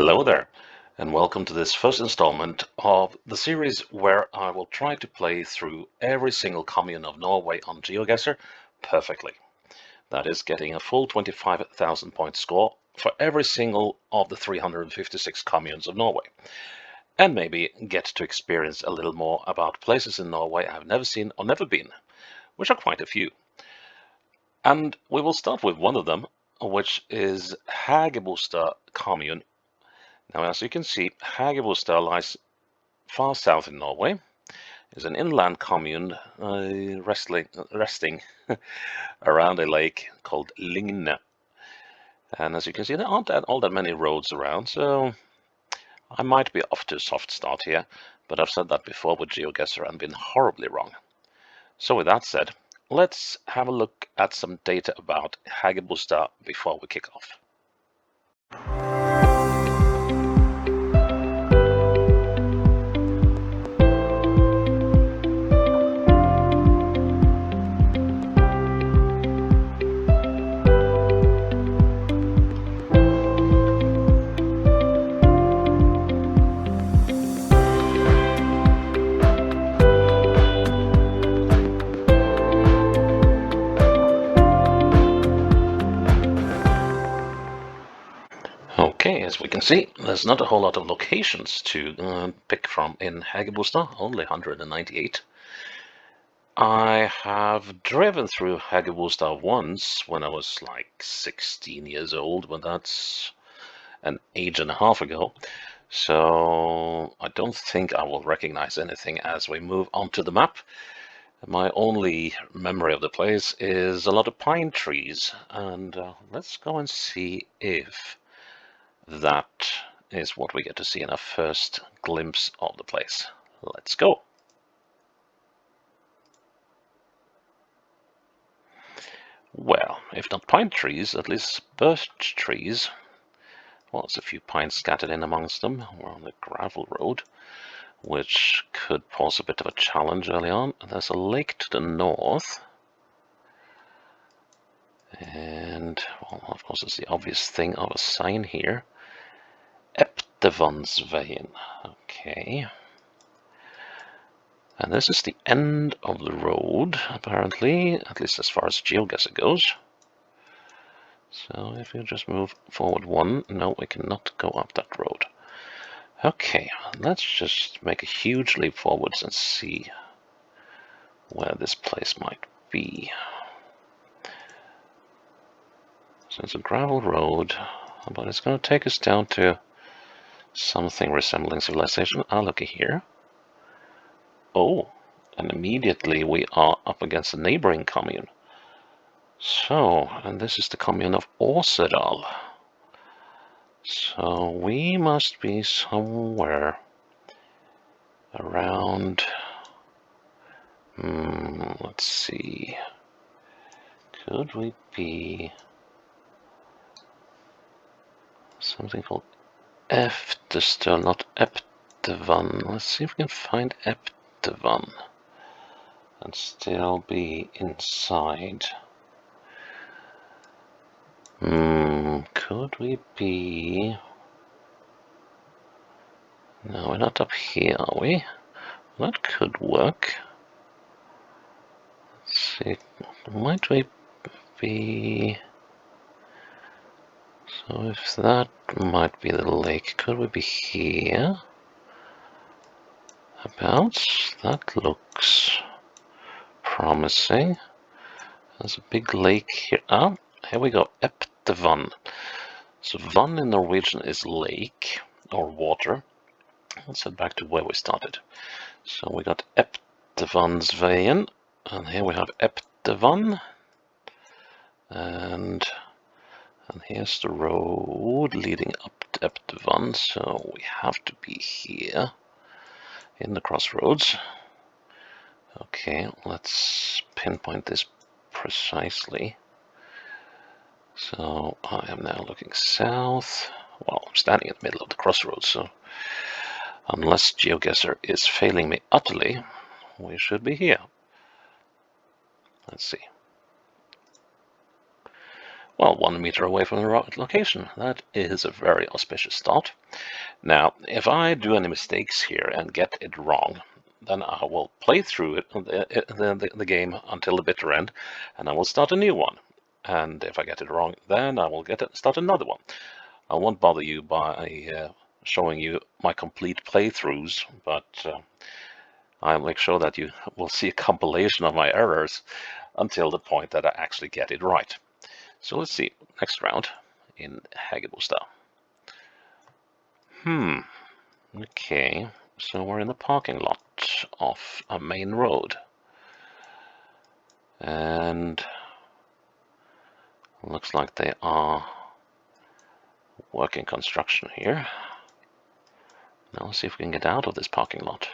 Hello there, and welcome to this first installment of the series where I will try to play through every single commune of Norway on Geoguessr perfectly. That is, getting a full 25,000 point score for every single of the 356 communes of Norway, and maybe get to experience a little more about places in Norway I've never seen or never been, which are quite a few. And we will start with one of them, which is Hægebostad commune. Now, as you can see, Hagebuster lies far south in Norway. It's an inland commune resting around a lake called Ligne. And as you can see, there aren't all that many roads around, so I might be off to a soft start here, but I've said that before with Geoguessr and been horribly wrong. So with that said, let's have a look at some data about Hagebuster before we kick off. Okay, as we can see, there's not a whole lot of locations to pick from in Hægebostad, only 198. I have driven through Hægebostad once when I was like 16 years old, but that's an age and a half ago. So I don't think I will recognize anything as we move onto the map. My only memory of the place is a lot of pine trees, and let's go and see if that is what we get to see in our first glimpse of the place. Let's go. Well, if not pine trees, at least birch trees. Well, there's a few pines scattered in amongst them. We're on the gravel road, which could pose a bit of a challenge early on. There's a lake to the north. And, well, of course, it's the obvious thing of a sign here. Eptevansveien. Okay. And this is the end of the road, apparently, at least as far as Geoguessr goes. So if you just move forward one, no, we cannot go up that road. Okay, let's just make a huge leap forwards and see where this place might be. So it's a gravel road, but it's going to take us down to something resembling civilization. Ah, looky here. Oh, and immediately we are up against a neighboring commune. So, and this is the commune of Åsedal. So we must be somewhere around, let's see, could we be something called Efterstøl, not Eptevan. Let's see if we can find Eptevan and still be inside. Could we be... No, we're not up here, are we? That could work. Let's see, might we be... So if that might be the lake, could we be here? About? That looks promising. There's a big lake here. Ah, here we go, Eptevan. So van in Norwegian is lake or water. Let's head back to where we started. So we got Eptevansveien, and here we have Eptevan, and here's the road leading up to Eptevan. So we have to be here in the crossroads. Okay, let's pinpoint this precisely. So I am now looking south. Well, I'm standing in the middle of the crossroads, so unless Geoguessr is failing me utterly, we should be here. Let's see. well, 1 meter away from the right location. That is a very auspicious start. Now, if I do any mistakes here and get it wrong, then I will play through the game until the bitter end, and I will start a new one. And if I get it wrong, then I will start another one. I won't bother you by showing you my complete playthroughs, but I'll make sure that you will see a compilation of my errors until the point that I actually get it right. So let's see, next round in Hægebostad. Okay, so we're in the parking lot of a main road. And looks like they are working construction here. Now let's see if we can get out of this parking lot.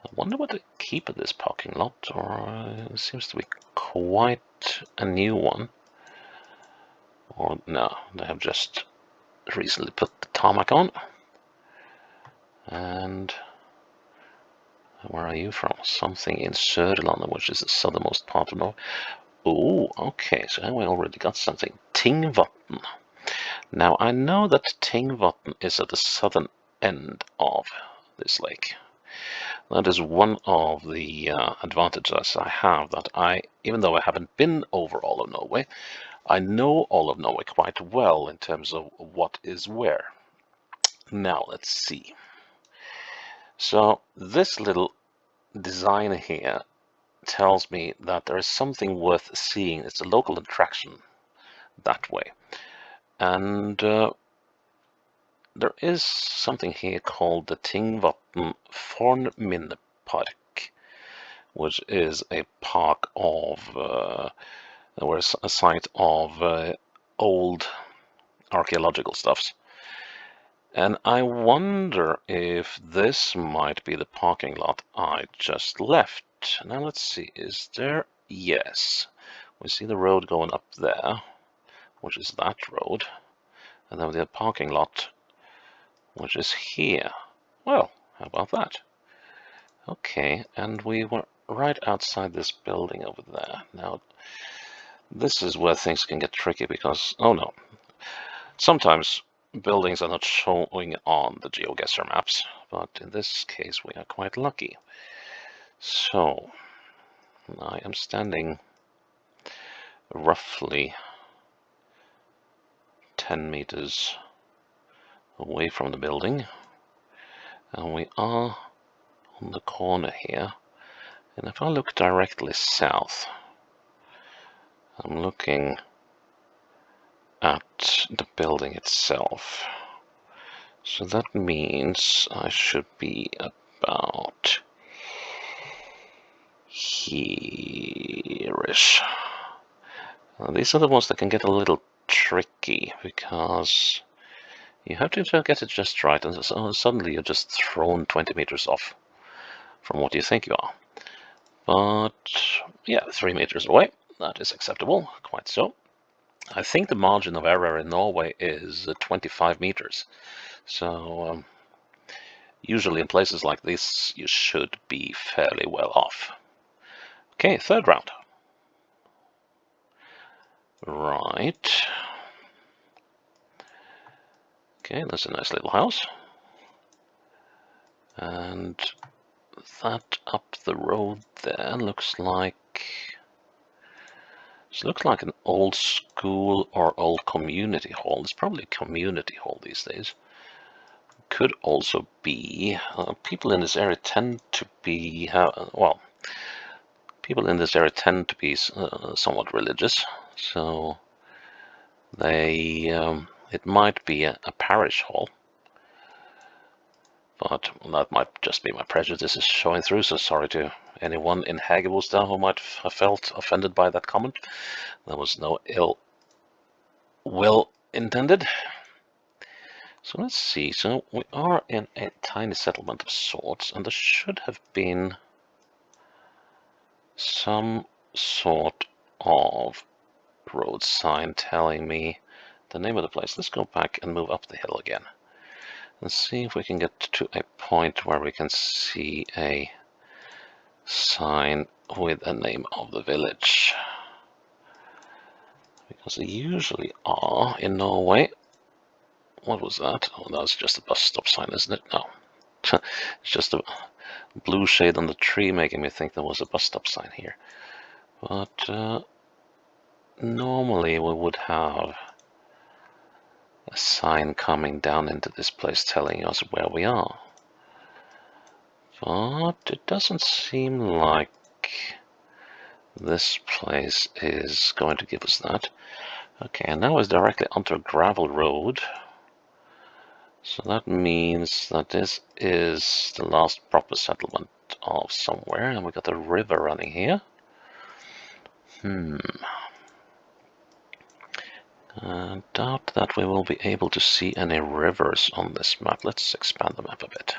I wonder what they keep at this parking lot, or it seems to be quite a new one. Or no, they have just recently put the tarmac on. And where are you from? Something in Sørlandet, which is the southernmost part of Norway. Oh, okay, so we already got something. Tingvatn. Now, I know that Tingvatn is at the southern end of this lake. That is one of the advantages I have, that even though I haven't been over all of Norway, I know all of Norway quite well in terms of what is where. Now, let's see. So, this little design here tells me that there is something worth seeing. It's a local attraction that way. And there is something here called the Tingvatn Fornminnepark, which is a park of, or a site of old archaeological stuffs. And I wonder if this might be the parking lot I just left. Now let's see, is there? Yes. We see the road going up there, which is that road. And then the parking lot, which is here. Well, how about that? Okay, and we were right outside this building over there. Now, this is where things can get tricky because, oh no, sometimes buildings are not showing on the Geoguessr maps, but in this case we are quite lucky. So, I am standing roughly 10 meters away from the building, and we are on the corner here. And if I look directly south, I'm looking at the building itself. So that means I should be about here-ish. These are the ones that can get a little tricky because you have to get it just right, and suddenly you're just thrown 20 meters off from what you think you are. But yeah, 3 meters away, that is acceptable, quite so. I think the margin of error in Norway is 25 meters. So usually in places like this, you should be fairly well off. Okay, third round. Right. Okay, that's a nice little house. And that up the road there looks like an old school or old community hall. It's probably a community hall these days. Could also be people in this area tend to be somewhat religious, so they it might be a parish hall. But that might just be my prejudices showing through, so sorry to anyone in Hægebostad who might have felt offended by that comment. There was no ill will intended. So let's see, so we are in a tiny settlement of sorts, and there should have been some sort of road sign telling me the name of the place. Let's go back and move up the hill again. Let's see if we can get to a point where we can see a sign with the name of the village. as they usually are in Norway. What was that? Oh, that's just a bus stop sign, isn't it? No. It's just a blue shade on the tree making me think there was a bus stop sign here. But normally we would have a sign coming down into this place telling us where we are. But it doesn't seem like this place is going to give us that. Okay, and now it's directly onto a gravel road. So that means that this is the last proper settlement of somewhere, and we got a river running here. I doubt that we will be able to see any rivers on this map. Let's expand the map a bit.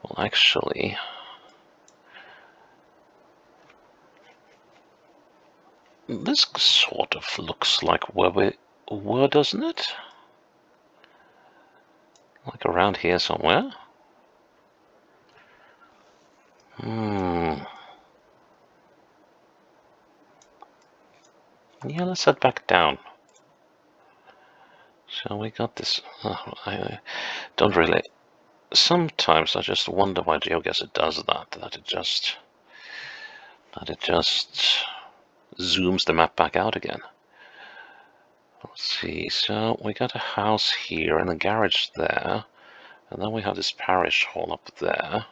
Well, actually, this sort of looks like where we were, doesn't it? Like around here somewhere. Yeah, let's head back down. So we got this. I don't really. Sometimes I just wonder why Geoguessr does that. That it just zooms the map back out again. Let's see. So we got a house here and a garage there, and then we have this parish hall up there.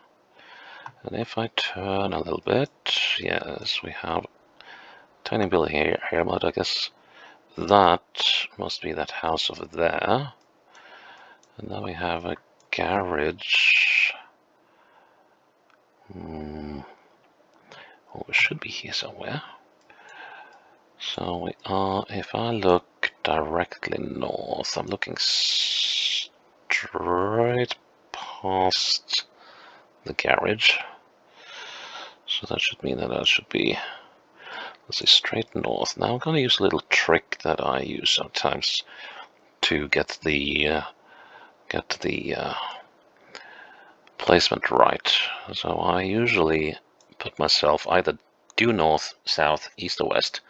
And if I turn a little bit, yes, we have a tiny building here, but I guess that must be that house over there. And then we have a garage. Oh, it should be here somewhere. So we are, if I look directly north, I'm looking straight past the garage. So that should mean that I should be, let's say, straight north. Now I'm going to use a little trick that I use sometimes to get the placement right. So I usually put myself either due north, south, east or west,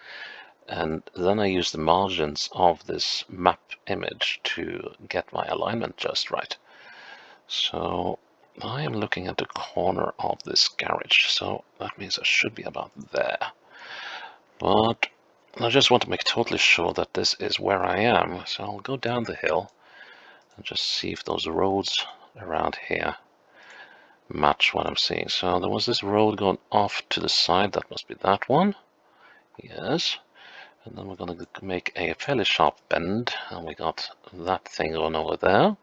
and then I use the margins of this map image to get my alignment just right. So I am looking at the corner of this garage, so that means I should be about there. But I just want to make totally sure that this is where I am, so I'll go down the hill and just see if those roads around here match what I'm seeing. So there was this road going off to the side, that must be that one. Yes. And then we're going to make a fairly sharp bend, and we got that thing going over there.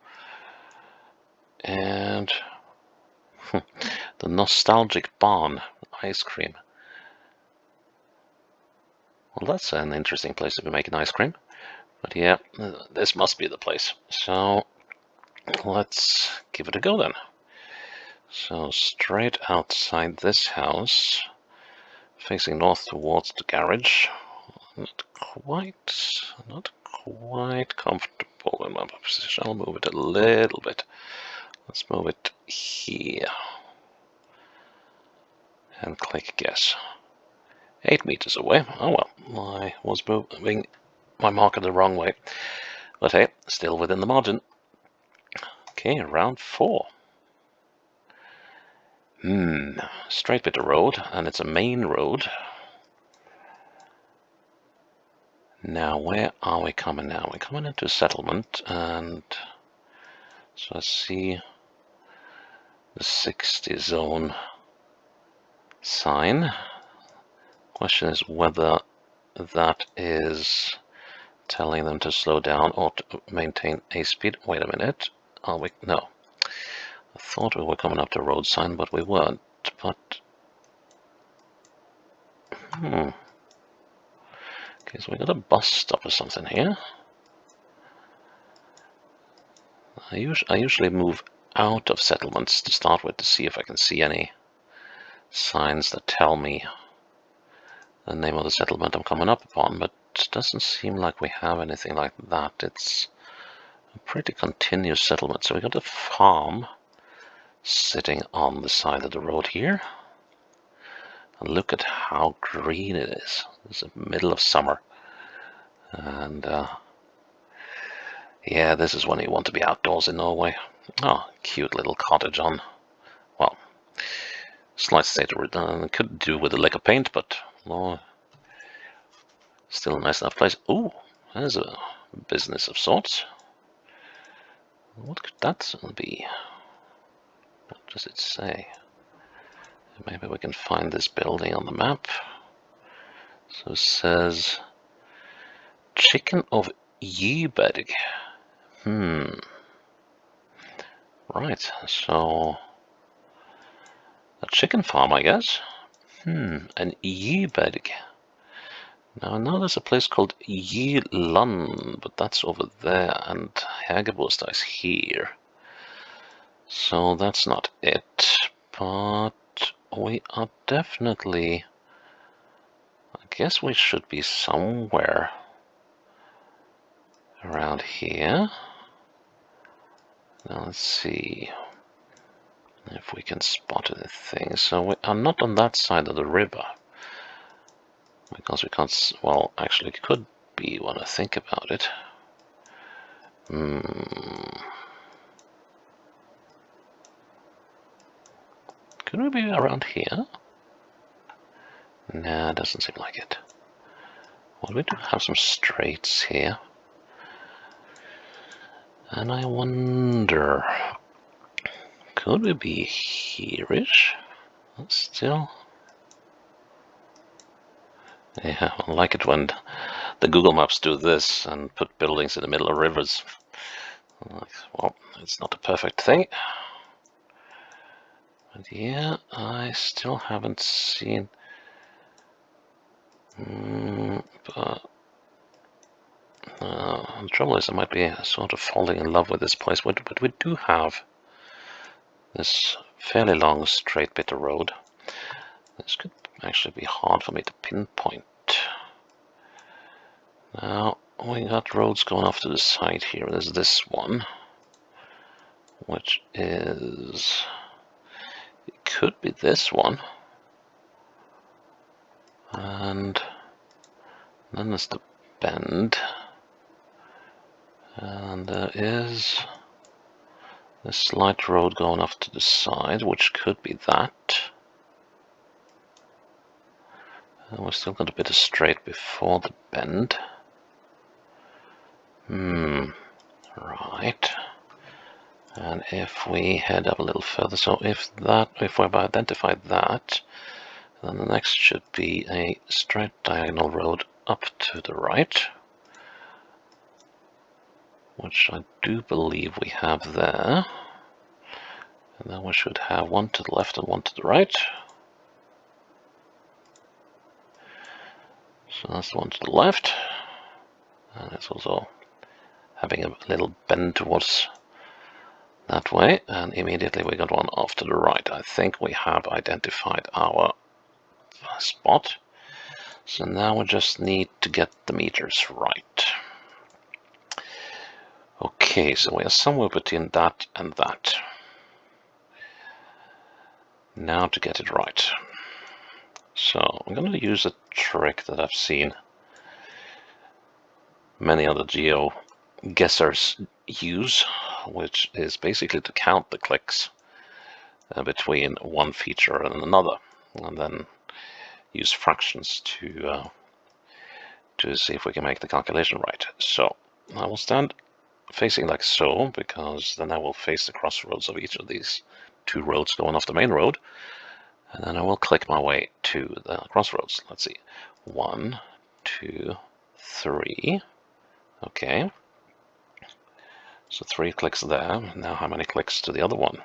And the nostalgic barn ice cream. Well, that's an interesting place to be making ice cream. But yeah, this must be the place. So let's give it a go then. So straight outside this house, facing north towards the garage. Not quite comfortable in my position. I'll move it a little bit. Let's move it here. And click guess. 8 meters away. Oh well, I was moving my marker the wrong way. But hey, still within the margin. Okay, round 4. Straight bit of road, and it's a main road. Now, where are we coming now? We're coming into a settlement, and so I see the 60 zone sign. Question is whether that is telling them to slow down or to maintain a speed. Wait a minute. Are we? No. I thought we were coming up to a road sign, but we weren't. But okay, so we got a bus stop or something here. I usually move out of settlements to start with to see if I can see any signs that tell me the name of the settlement I'm coming up upon, but it doesn't seem like we have anything like that. It's a pretty continuous settlement. So we got a farm sitting on the side of the road here. And look at how green it is. It's the middle of summer. And yeah, this is when you want to be outdoors in Norway. Oh, cute little cottage on, well, slight state of could do with a lick of paint, but well, still a nice enough place. Ooh, there's a business of sorts. What could that be? What does it say? Maybe we can find this building on the map. So it says Chicken of Hægebostad. Right, so a chicken farm, I guess. An Hægebostad. Now I know there's a place called Jylland, but that's over there, and Hagebuster is here. So that's not it, but we are definitely... I guess we should be somewhere around here. Now let's see if we can spot anything. So we are not on that side of the river, because we can't... Well, actually it could be when I think about it. Could we be around here? Nah, doesn't seem like it. Well, we do have some straits here. And I wonder, could we be here-ish? Still? Yeah, I like it when the Google Maps do this and put buildings in the middle of rivers. Well, it's not a perfect thing. But yeah, I still haven't seen... but the trouble is I might be sort of falling in love with this place, but we do have this fairly long straight bit of road. This could actually be hard for me to pinpoint. Now, we got roads going off to the side here. There's this one, which is... It could be this one. And then there's the bend. And there is this slight road going off to the side, which could be that. And we've still got a bit of straight before the bend. Right. And if we head up a little further, so if we've identified that, then the next should be a straight diagonal road up to the right, which I do believe we have there. And then we should have one to the left and one to the right. So that's the one to the left. And it's also having a little bend towards that way. And immediately we got one off to the right. I think we have identified our spot. So now we just need to get the meters right. Okay, so we are somewhere between that and that. Now to get it right. So I'm going to use a trick that I've seen many other Geoguessrs use, which is basically to count the clicks between one feature and another, and then use fractions to see if we can make the calculation right. So I will stand facing like so, because then I will face the crossroads of each of these two roads going off the main road, and then I will click my way to the crossroads. Let's see, 1, 2, 3. Okay, so 3 clicks there. Now how many clicks to the other one?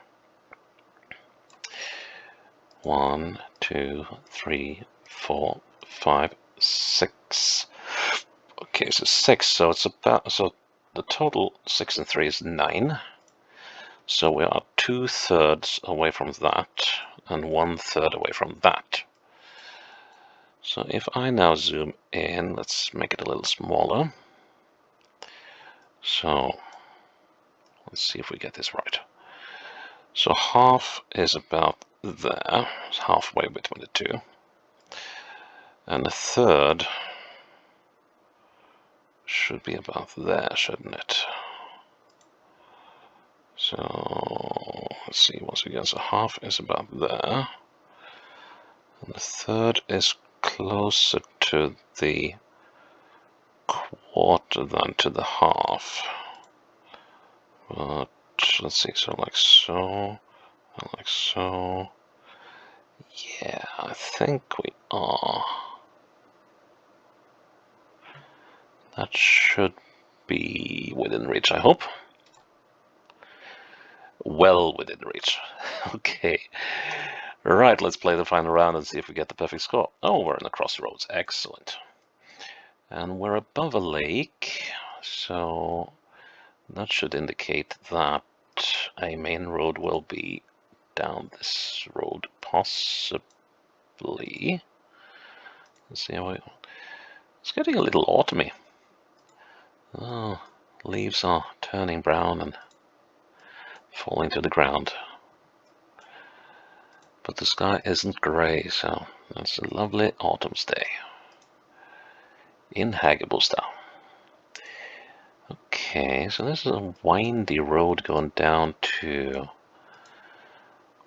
1, 2, 3, 4, 5, 6. Okay, so 6. So it's about, so the total 6 and 3 is 9. So we are 2/3 away from that and 1/3 away from that. So if I now zoom in, let's make it a little smaller. So let's see if we get this right. So half is about there, it's halfway between the two. And a third should be about there, shouldn't it? So let's see, once again, so half is about there. And the third is closer to the quarter than to the half. But let's see, so like so, and like so. Yeah, I think we are. That should be within reach, I hope. Well within reach. Okay. Right, let's play the final round and see if we get the perfect score. Oh, we're in the crossroads. Excellent. And we're above a lake, so that should indicate that a main road will be down this road, possibly. Let's see how it's getting a little autumny. Oh, leaves are turning brown and falling to the ground. But the sky isn't grey, so it's a lovely autumn's day in Hægebostad. Okay, so this is a windy road going down to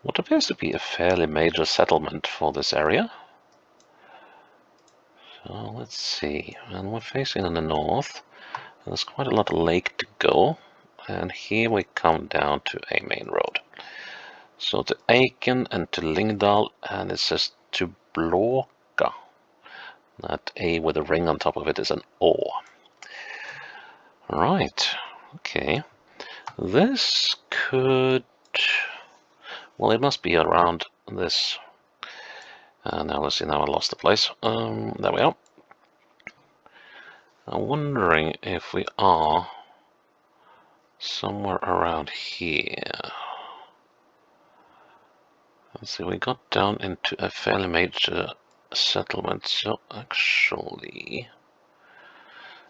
what appears to be a fairly major settlement for this area. So let's see, and we're facing in the north. There's quite a lot of lake to go, and here we come down to a main road. So to Eiken and to Lyngdal, and it says to Blåka. That A with a ring on top of it is an O. Right, okay. This could... well, it must be around this. Now let's see, now I lost the place. There we are. I'm wondering if we are somewhere around here. Let's see, we got down into a fairly major settlement, so actually...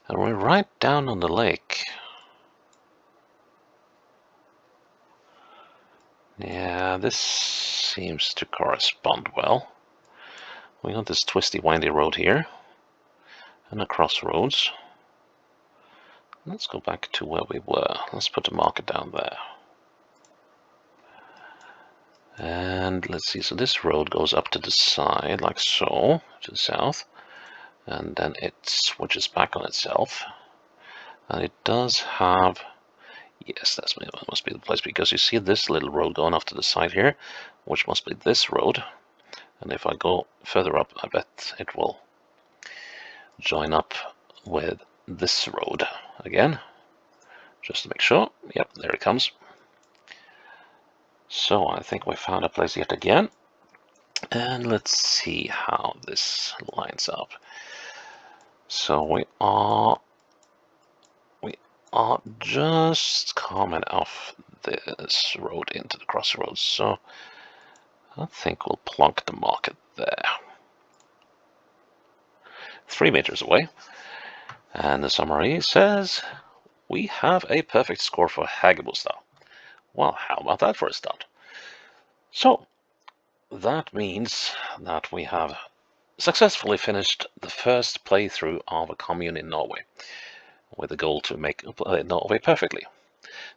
and we're right down on the lake. Yeah, this seems to correspond well. We got this twisty, windy road here, and a crossroads. Let's go back to where we were. Let's put a marker down there. And let's see, so this road goes up to the side, like so, to the south, and then it switches back on itself. And it does have, yes, that must be the place, because you see this little road going off to the side here, which must be this road. And if I go further up, I bet it will join up with this road again, just to make sure. Yep, there it comes. So I think we found a place yet again, and let's see how this lines up. So we are just coming off this road into the crossroads, so I think we'll plonk the market there. 3 meters away, and the summary says we have a perfect score for Hagebuster. Well, how about that for a start? So, that means that we have successfully finished the first playthrough of a commune in Norway, with a goal to make Norway perfectly.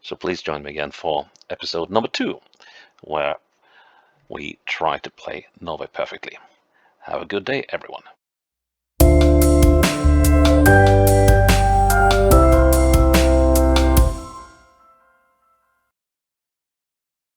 So please join me again for episode number 2, where we try to play Norway perfectly. Have a good day, everyone.